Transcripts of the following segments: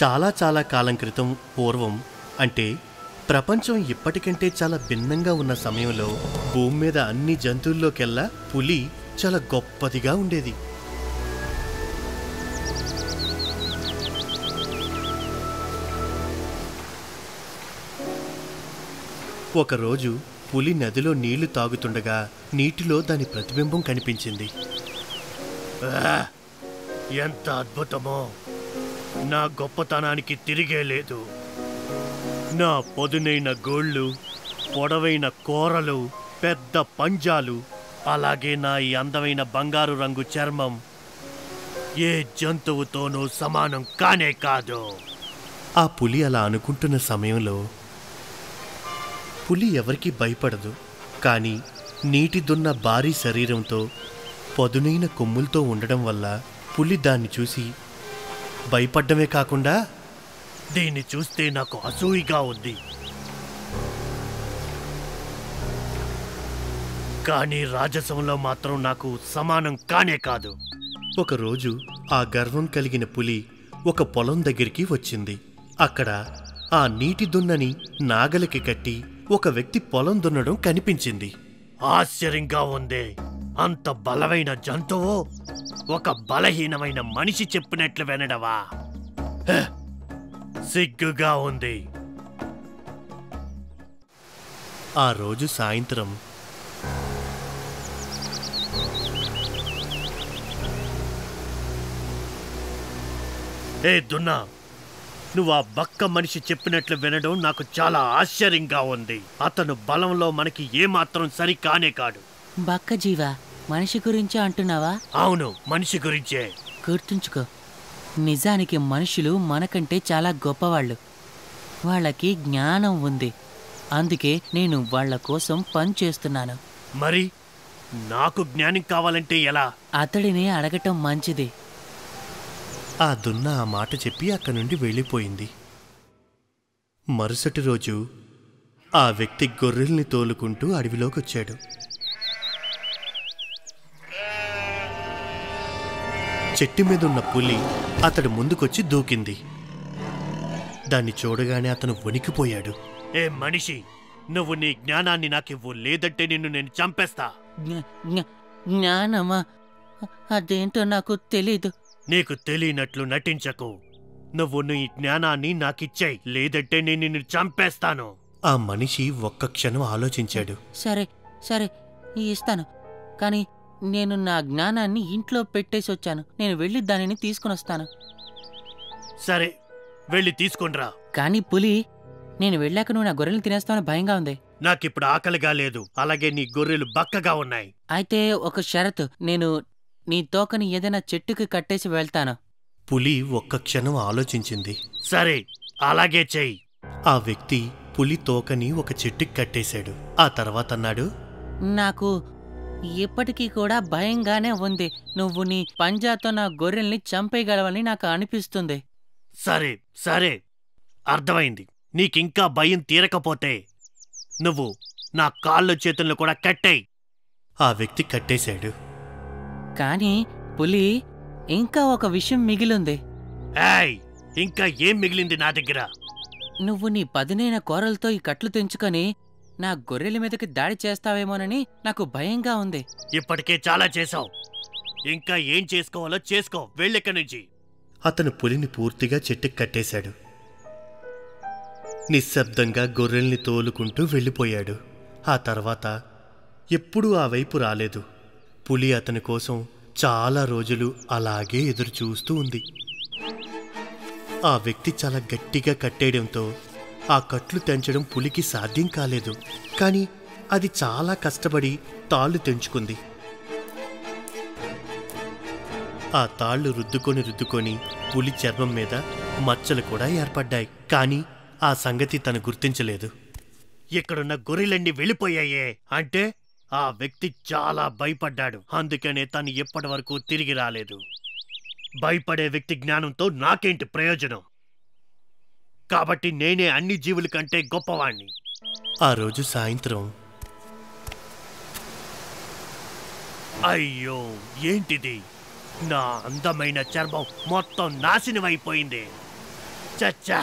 చాలా చాలా కాలం క్రితం పూర్వం అంటే ప్రపంచం ఇప్పటికంటే చాలా భిన్నంగా ఉన్న సమయంలో భూమి మీద అన్ని జంతువుల్లోకెల్లా పులి చాలా గొప్పదిగా ఉండేది. ఒకరోజు పులి నదిలో నీళ్లు తాగుతుండగా నీటిలో దాని ప్రతిబింబం కనిపించింది. ఎంత అద్భుతమో! నా గొప్పతనానికి తిరిగే లేదు. నా పొదునైన గోళ్ళు, పొడవైన కోరలు, పెద్ద పంజాలు, అలాగే నా ఈ అందమైన బంగారు రంగు చర్మం ఏ జంతువుతోనూ సమానం కానే కాదు. ఆ పులి అలా అనుకుంటున్న సమయంలో పులి ఎవరికీ భయపడదు. కానీ నీటి దున్న భారీ శరీరంతో పదునైన కొమ్ములతో ఉండడం వల్ల పులి దాన్ని చూసి భయపడ్డమే కాకుండా దీన్ని చూస్తే నాకు అసూయగా ఉంది. కానీ రాజసంలో మాత్రం నాకు సమానం కానే కాదు. ఒకరోజు ఆ గర్వం కలిగిన పులి ఒక పొలం దగ్గరికి వచ్చింది. అక్కడ ఆ నీటి దున్నని నాగలికి కట్టి ఒక వ్యక్తి పొలం దున్నడం కనిపించింది. ఆశ్చర్యంగా ఉంది. అంత బలమైన జంతువు ఒక బలహీనమైన మనిషి చెప్పినట్లు వినడవా? సిగ్గుగా ఉంది. ఆ రోజు సాయంత్రం ఏ దున్నా, నువ్వు ఆ బక్క మనిషి చెప్పినట్లు వినడం నాకు చాలా ఆశ్చర్యంగా ఉంది. అతను బలంలో మనకి ఏమాత్రం సరి కానే కాడు. బక్క జీవా, మనిషి గురించే అంటున్నావా? అవును, మనిషి గురించే. గుర్తుంచుకో, నిజానికి మనుషులు మనకంటే చాలా గొప్పవాళ్ళు. వాళ్ళకి జ్ఞానం ఉంది. అందుకే నేను వాళ్ళ కోసం పని చేస్తున్నాను. మరి నాకు జ్ఞానం కావాలంటే ఎలా? అతడిని అడగటం మంచిది. ఆ దున్న ఆ మాట చెప్పి అక్కడి నుండి వెళ్ళిపోయింది. మరుసటి రోజు ఆ వ్యక్తి గొర్రెల్ని తోలుకుంటూ అడవిలోకొచ్చాడు. చెట్టు మీద ఉన్న పులి అతడు ముందుకొచ్చి దూకింది. దాన్ని చూడగానే అతను వణికిపోయాడు. ఏ మనిషి, నువ్వు నీ జ్ఞానాన్ని నాకివ్వు, లేదంటే నిన్ను నేను చంపేస్తా. జ్ఞానమా? అదేంటో నాకు తెలీదు. నీకు తెలియనట్లు నటించకు. నువ్వు నీ జ్ఞానాన్ని నాకిచ్చేయి, లేదంటే నేను నిన్ను చంపేస్తాను. ఆ మనిషి ఒక్క క్షణం ఆలోచించాడు. సరే సరే, ఇస్తాను. కానీ నేను నా జ్ఞానాన్ని ఇంట్లో పెట్టేసి వచ్చాను. నేను వెళ్ళి దానిని తీసుకుని వస్తాను. సరే, వెళ్ళి తీసుకునిరా. కానీ పులి, నేను వెళ్ళాక నువ్వు నా గొర్రెలు తినేస్తావని భయంగా ఉంది. నాకిప్పుడు ఆకలిగా లేదు, అలాగే నీ గొర్రెలు బక్కగా ఉన్నాయి. అయితే ఒక షరతు, నేను నీ తోకని ఏదైనా చెట్టుకి కట్టేసి వెళ్తాను. పులి ఒక్క క్షణం ఆలోచించింది. సరే, అలాగే చెయ్యి. ఆ వ్యక్తి పులి తోకని ఒక చెట్టుకి కట్టేశాడు. ఆ తర్వాత అన్నాడు, నాకు ఇప్పటికీ కూడా భయంగానే ఉంది. నువ్వు నీ పంజాతో నా గొర్రెల్ని చంపేయగలవని నాకు అనిపిస్తుంది. సరే సరే, అర్థమైంది. నీకింకా భయం తీరకపోతే నువ్వు నా కాళ్ళు చేతులను కూడా కట్టేయి. ఆ వ్యక్తి కట్టేశాడు. కానీ పులి, ఇంకా ఒక విషయం మిగిలింది. ఏయ్, ఇంకా ఏం మిగిలింది నా దగ్గర? నువ్వు నీ పదునైన కోరలతో ఈ కట్లు తెంచుకొని నా గొర్రెల మీదకి దాడి చేస్తావేమోనని నాకు భయంగా ఉంది. ఇప్పటికే చాలా చేశావు. ఇంకా ఏం చేసుకోవాలో చేసుకో, వెళ్ళిక్కడి నుంచి. అతను పులిని పూర్తిగా చెట్టుకి కట్టేశాడు. నిశ్శబ్దంగా గొర్రెల్ని తోలుకుంటూ వెళ్ళిపోయాడు. ఆ తర్వాత ఎప్పుడూ ఆ వైపు రాలేదు. పులి అతని కోసం చాలా రోజులు అలాగే ఎదురు చూస్తూ ఉంది. ఆ వ్యక్తి చాలా గట్టిగా కట్టేయడంతో ఆ కట్లు తెంచడం పులికి సాధ్యం కాలేదు. కానీ అది చాలా కష్టపడి తాళ్ళు తెంచుకుంది. ఆ తాళ్ళు రుద్దుకొని పులి చర్మం మీద మచ్చలు కూడా ఏర్పడ్డాయి. కానీ ఆ సంగతి తను గుర్తించలేదు. ఇక్కడున్న గొర్రెలన్నీ వెళ్ళిపోయాయే అంటే ఆ వ్యక్తి చాలా భయపడ్డాడు. అందుకనే తను ఎప్పటి వరకు తిరిగి రాలేదు. భయపడే వ్యక్తి జ్ఞానంతో నాకేంటి ప్రయోజనం? కాబట్టి నేనే అన్ని జీవుల కంటే గొప్పవాణ్ణి. ఆ రోజు సాయంత్రం, అయ్యో ఏంటిది, నా అందమైన చర్మం మొత్తం నాశనమైపోయింది. చచ్చా.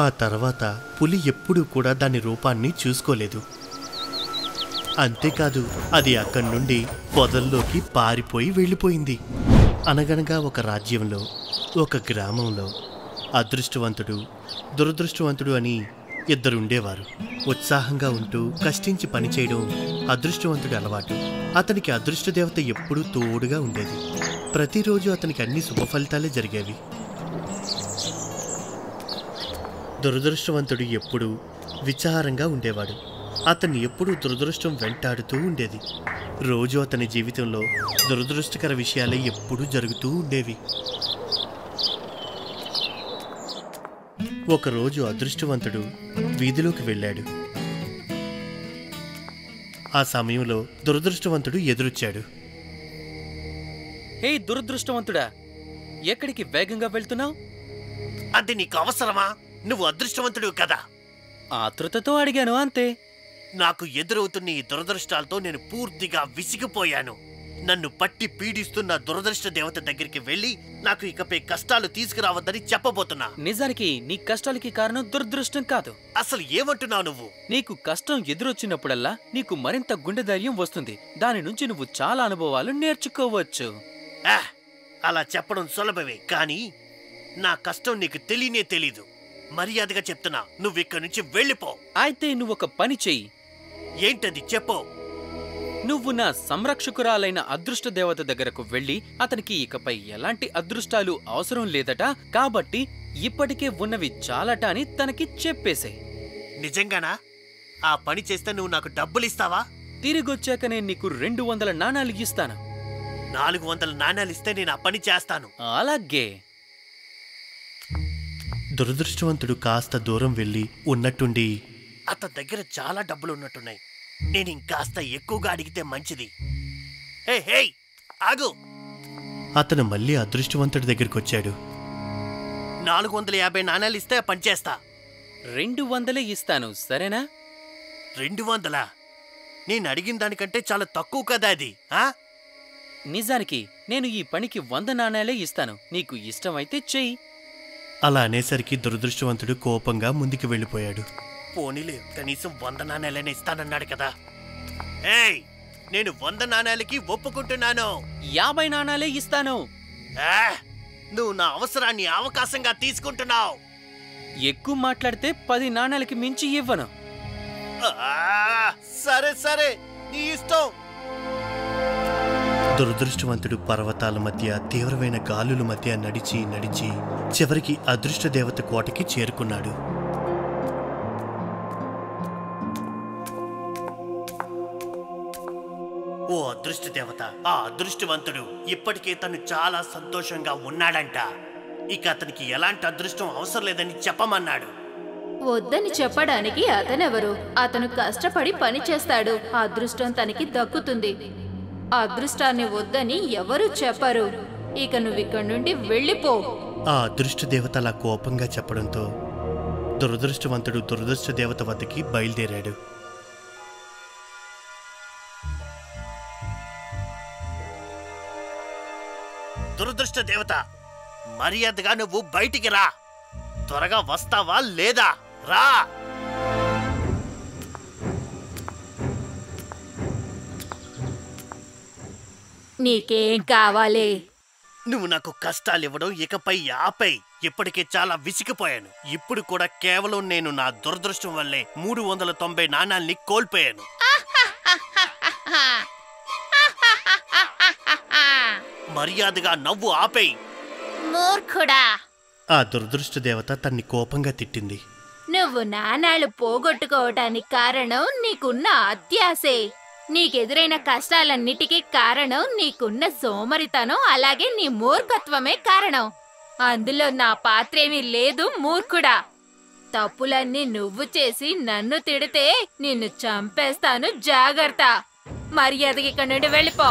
ఆ తర్వాత పులి ఎప్పుడూ కూడా దాని రూపాన్ని చూసుకోలేదు. అంతేకాదు, అది అక్కడి నుండి పొదల్లోకి పారిపోయి వెళ్ళిపోయింది. అనగనగా ఒక రాజ్యంలో, ఒక గ్రామంలో అదృష్టవంతుడు, దురదృష్టవంతుడు అని ఇద్దరుండేవారు. ఉత్సాహంగా ఉంటూ కష్టించి పనిచేయడం అదృష్టవంతుడి అలవాటు. అతనికి అదృష్టదేవత ఎప్పుడూ తోడుగా ఉండేది. ప్రతిరోజు అతనికి అన్ని శుభ ఫలితాలే జరిగేవి. దురదృష్టవంతుడు ఎప్పుడూ విచారంగా ఉండేవాడు. అతన్ని ఎప్పుడూ దురదృష్టం వెంటాడుతూ ఉండేది. రోజు అతని జీవితంలో దురదృష్టకర విషయాలే ఎప్పుడూ జరుగుతూ ఉండేవి. ఒకరోజు అదృష్టవంతుడు వీధిలోకి వెళ్ళాడు. ఆ సమయంలో దురదృష్టవంతుడు ఎదురొచ్చాడు. హే దురదృష్టవంతుడా, ఎక్కడికి వేగంగా వెళ్తున్నావు? అది నీకు అవసరమా? నువ్వు అదృష్టవంతుడు కదా. ఆతృతతో అడిగాను అంతే. నాకు ఎదురవుతున్న ఈ దురదృష్టాలతో నేను పూర్తిగా విసిగిపోయాను. నన్ను పట్టి పీడిస్తున్న దురదృష్ట దేవత దగ్గరికి వెళ్ళి నాకు ఇకపై కష్టాలు తీసుకురావద్దని చెప్పబోతున్నా. నిజానికి నీ కష్టాలకి కారణం దురదృష్టం కాదు. అసలు ఏమంటున్నావు నువ్వు? నీకు కష్టం ఎదురొచ్చినప్పుడల్లా నీకు మరింత గుండె ధైర్యం వస్తుంది. దాని నుంచి నువ్వు చాలా అనుభవాలు నేర్చుకోవచ్చు. అలా చెప్పడం సులభమే, కానీ నా కష్టం నీకు తెలియనే తెలీదు. మర్యాదగా చెప్తున్నా, నువ్వు ఇక్కడి నుంచి వెళ్ళిపో. అయితే నువ్వు ఒక పని చెయ్యి. ఏంటది చెప్పు. నువ్వు నా సంరక్షకురాలైన అదృష్ట దేవత దగ్గరకు వెళ్ళి అతనికి ఇకపై ఎలాంటి అదృష్టాలు అవసరం లేదట, కాబట్టి ఇప్పటికే ఉన్నవి చాలట అని తనకి చెప్పేశాయి. నిజంగానా? ఆ పని చేస్తే నువ్వు నాకు డబ్బులిస్తావా? తిరిగొచ్చాక నేను నీకు 200 నాణాలు ఇస్తాను. 400 నాణాలు ఇస్తే నేను ఆ పని చేస్తాను. అలాగే. దురదృష్టవంతుడు కాస్త దూరం వెళ్ళి ఉన్నట్టుండి, అతని దగ్గర చాలా డబ్బులు ఉన్నట్టున్నాయి, నేను ఇంకాస్త ఎక్కువగా అడిగితే మంచిది. హే ఆగు. అతను మళ్ళీ అదృష్టవంతుడి దగ్గరికి వచ్చాడు. 450 నాణాలు ఇస్తే పనిచేస్తా. 200 ఇస్తాను, సరేనా? 200? నేను అడిగిన దానికంటే చాలా తక్కువ కదా అది. నిజానికి నేను ఈ పనికి 100 నాణాలే ఇస్తాను. నీకు ఇష్టమైతే చెయ్యి. అలా అనేసరికి దురదృష్టవంతుడు కోపంగా ముందుకు వెళ్ళిపోయాడు. పోనీలే, కనీసం 100 నాణాలైనా ఇస్తానన్నాడు కదా. నేను 100 నాణాలకి ఒప్పుకుంటున్నాను. 50 నాణాలే ఇస్తాను. నువ్వు నా అవసరాన్ని అవకాశంగా తీసుకుంటున్నావు. ఎక్కువ మాట్లాడితే 10 నాణాలకి మించి ఇవ్వను. సరే, నీ ఇష్టం. దురదృష్టవంతుడు పర్వతాల మధ్య, తీవ్రమైన గాలుల మధ్య నడిచి చివరికి అదృష్ట దేవత కోటకి చేరుకున్నాడు. ఓ అదృష్ట దేవత, ఆ అదృష్టవంతుడు ఇప్పటికే తను చాలా సంతోషంగా ఉన్నాడంట. ఇక అతనికి ఎలాంటి అదృష్టం అవసరం లేదని చెప్పమన్నాడు. వద్దని చెప్పడానికి అతనెవరు? అతను కష్టపడి పని చేస్తాడు, అదృష్టం తనకి దక్కుతుంది. అదృష్టాన్ని వద్దని ఎవరు చెప్పరు. ఇక నువ్విక్కడి నుండి వెళ్ళిపో. ఆ అదృష్ట దేవత అలా కోపంగా చెప్పడంతో దురదృష్టవంతుడు దురదృష్ట దేవత వద్దకి బయలుదేరాడు. దురదృష్ట దేవత, మర్యాదగా నువ్వు బయటికి రా. త్వరగా వస్తావా లేదా? రా. నీకేం కావాలి? నువ్వు నాకు కష్టాలు ఇవ్వడం ఇకపై ఆపై. ఇప్పటికే చాలా విసిగిపోయాను. ఇప్పుడు కూడా కేవలం నేను నా దురదృష్టం వల్లే 390 నాణాల్ని కోల్పోయాను. మర్యాదగా నవ్వు ఆపేయ్. మూర్ఖుడా! ఆ దురదృష్ట దేవత తన్ని కోపంగా తిట్టింది. నువ్వు నాణాలు పోగొట్టుకోవటానికి కారణం నీకున్న అత్యాసే. నీకెదురైన కష్టాలన్నిటికీ కారణం నీకున్న సోమరితనం, అలాగే నీ మూర్ఖత్వమే కారణం. అందులో నా పాత్రేమీ లేదు మూర్ఖుడా. తప్పులన్నీ నువ్వు చేసి నన్ను తిడితే నిన్ను చంపేస్తాను, జాగ్రత్త. మర్యాదకి ఇక్కడి నుండి వెళ్ళిపో.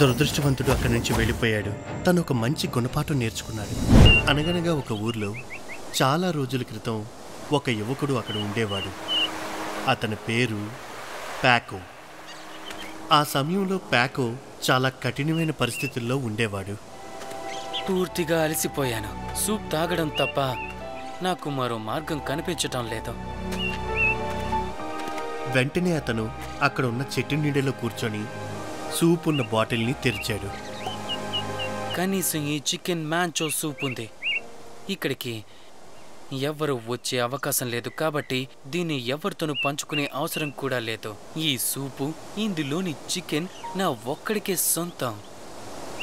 దురదృష్టవంతుడు అక్కడి నుంచి వెళ్ళిపోయాడు. తను ఒక మంచి గుణపాఠం నేర్చుకున్నాడు. అనగనగా ఒక ఊర్లో చాలా రోజుల క్రితం ఒక యువకుడు అక్కడ ఉండేవాడు. అతని పేరు ప్యాకో. ఆ సమయంలో ప్యాకో చాలా కఠినమైన పరిస్థితుల్లో ఉండేవాడు. పూర్తిగా అలసిపోయాను. సూప్ తాగడం తప్ప నాకు మరో మార్గం కనిపించటం లేదు. వెంటనే అతను అక్కడ ఉన్న చెట్టు నీడలో కూర్చొని సూప్ ఉన్న బాటిల్ని తెరిచాడు. కనీసం ఈ చికెన్ మ్యాంచో సూప్ ఉంది. ఇక్కడికి ఎవ్వరు వచ్చే అవకాశం లేదు కాబట్టి దీన్ని ఎవరితోనూ పంచుకునే అవసరం కూడా లేదు. ఈ సూపు, ఇందులోని చికెన్ నా ఒక్కడికే సొంతం.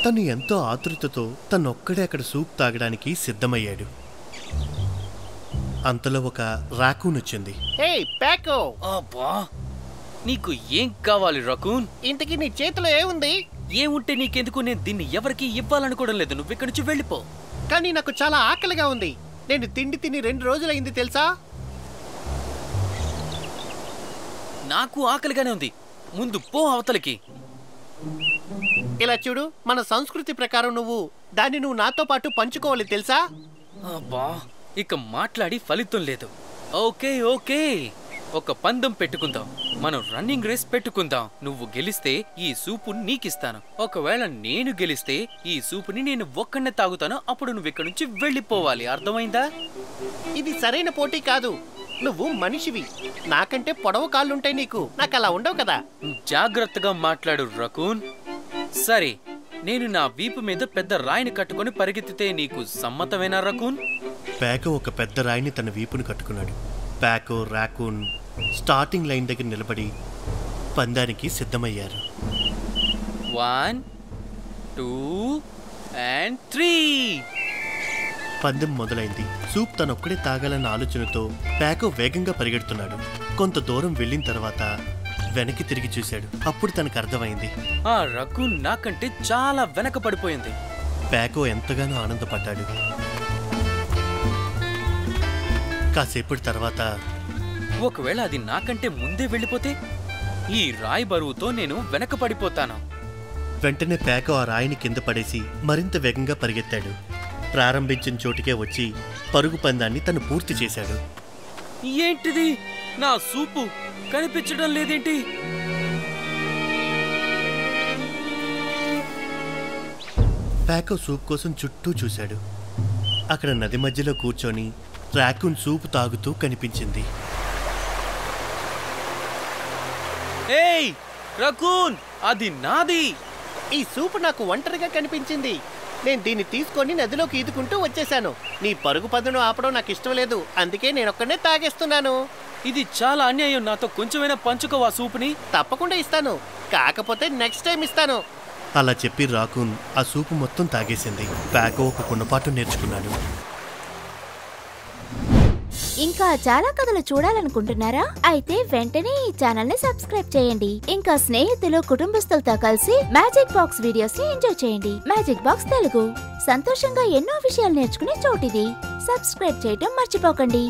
తను ఎంతో ఆతృతతో తనొక్కడే అక్కడ సూప్ తాగడానికి సిద్ధమయ్యాడు. అంతలో ఒక రాకూన్ వచ్చింది. అబ్బా, నీకు ఏం కావాలి రకూన్? ఇంతకీ నీ చేతిలో ఏముంది? ఏముంటే నీకెందుకు? నేను దీన్ని ఎవరికి ఇవ్వాలనుకోవడం లేదు. నువ్వు ఇక్కడి నుంచి వెళ్ళిపో. కానీ నాకు చాలా ఆకలిగా ఉంది. నేను తిండి తిని 2 రోజులైంది తెలుసా? నాకు ఆకలిగానే ఉంది. ముందు పో అవతలికి. ఇలా చూడు, మన సంస్కృతి ప్రకారం దాన్ని నువ్వు నాతో పాటు పంచుకోవాలి తెలుసా? అబ్బా, ఇక మాట్లాడి ఫలితం లేదు. ఓకే ఓకే, ఒక పందెం పెట్టుకుందాం. మనం రన్నింగ్ రేస్ పెట్టుకుందాం. నువ్వు గెలిస్తే ఈ సూపు నీకిస్తాను. ఒకవేళ నేను గెలిస్తే ఈ సూపుని నేను ఒక్కనే తాగుతాను. అప్పుడు నువ్వు ఇక్కడి నుంచి వెళ్ళిపోవాలి. అర్థమైందా? ఇది సరైన పోటీ కాదు. నువ్వు మనిషివి. నాకంటే పొడవు కాళ్ళుంటాయి నీకు. నాకు అలా ఉండవు కదా. జాగ్రత్తగా మాట్లాడు రకూన్. సరే, నేను నా వీపు మీద పెద్ద రాయిని కట్టుకొని పరిగెత్తితే నీకు సమ్మతమేనా రకూన్? ప్యాకో ఒక పెద్ద రాయిని తన వీపును కట్టుకున్నాడు. ప్యాకో, రాకూన్ స్టార్టింగ్ లైన్ దగ్గర నిలబడి పందానికి సిద్ధమయ్యారు. 1 2 and 3. పందెం మొదలైంది. సూప్ తనొక్కడే తాగాలన్న ఆలోచనతో ప్యాకో వేగంగా పరిగెడుతున్నాడు. కొంత దూరం వెళ్ళిన తర్వాత వెనక్కి తిరిగి చూశాడు. అప్పుడు తనకు అర్థమైంది, ఆ రకూన్ నాకంటే చాలా వెనక పడిపోయింది. ప్యాకో ఎంతగానో ఆనందపడ్డాడు. కాసేపటి తర్వాత, ఒకవేళ అది నాకంటే ముందే వెళ్ళిపోతే ఈ రాయి బరువుతో నేను వెనక పడిపోతాను. వెంటనే ప్యాకో ఆ రాయిని కింద పడేసి మరింత వేగంగా పరిగెత్తాడు. ప్రారంభించిన చోటుకే వచ్చి పరుగు పందాన్ని తను పూర్తి చేశాడు. ఏంటిది? నా సూపు కనిపించడం లేదేంటి? ప్యాకో సూప్ కోసం చుట్టూ చూశాడు. అక్కడ నది మధ్యలో కూర్చొని రాకూన్ సూపు తాగుతూ కనిపించింది. ఏయ్ రకూన్, అది నాది. ఈ సూప్ నాకు ఒంటరిగా కనిపించింది. నేను దీన్ని తీసుకొని నదిలోకి ఈదుకుంటూ వచ్చేసాను. నీ పరుగు పదును ఆపడం నాకు ఇష్టం లేదు. అందుకే నేనొక్కనే తాగేస్తున్నాను. ఇది చాలా అన్యాయం. నాతో కొంచెమైనా పంచుకోవా సూపుని? తప్పకుండా ఇస్తాను. కాకపోతే నెక్స్ట్ టైం ఇస్తాను. అలా చెప్పి రాకూన్ ఆ సూపు మొత్తం తాగేసింది. ప్యాకో ఒక గుణపాఠం నేర్చుకున్నాడు. ఇంకా చాలా కథలు చూడాలనుకుంటున్నారా? అయితే వెంటనే ఈ ఛానల్ ని సబ్స్క్రైబ్ చేయండి. ఇంకా స్నేహితులు, కుటుంబస్తులతో కలిసి మ్యాజిక్ బాక్స్ వీడియోస్ ని ఎంజాయ్ చేయండి. మ్యాజిక్ బాక్స్ తెలుగు సంతోషంగా ఎన్నో విషయాలు నేర్చుకునే చోటిది. సబ్స్క్రైబ్ చేయడం మర్చిపోకండి.